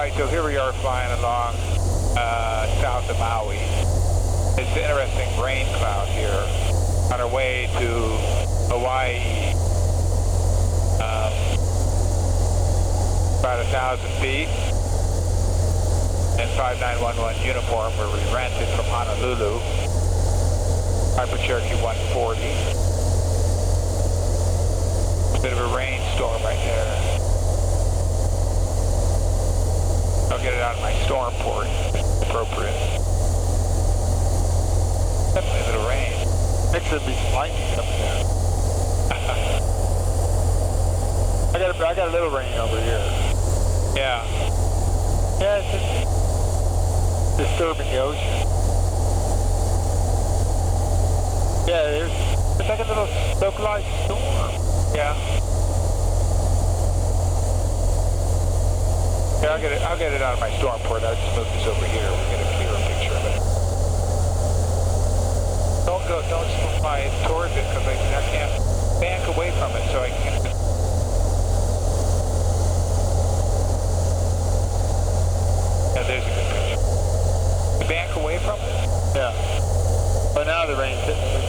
Alright, so here we are flying along south of Maui. It's an interesting rain cloud here on our way to Hawaii. About 1,000 feet. And 5911 uniform where we rented from Honolulu. Piper Cherokee 140. A bit of a rainstorm right there. I'll get it out of my storm port, appropriate. Definitely a little rain. Next would be some lightning coming in. I got a little rain over here. Yeah. Yeah, it's just disturbing the ocean. Yeah, there's like a little localized storm. Yeah. Yeah, I'll get it out of my storm port. I'll just move this over here. We'll get a clearer picture of it. Don't fly towards it because I can't bank away from it, so I can't. Yeah, there's a good picture. You bank away from it? Yeah. But now the rain's hitting me.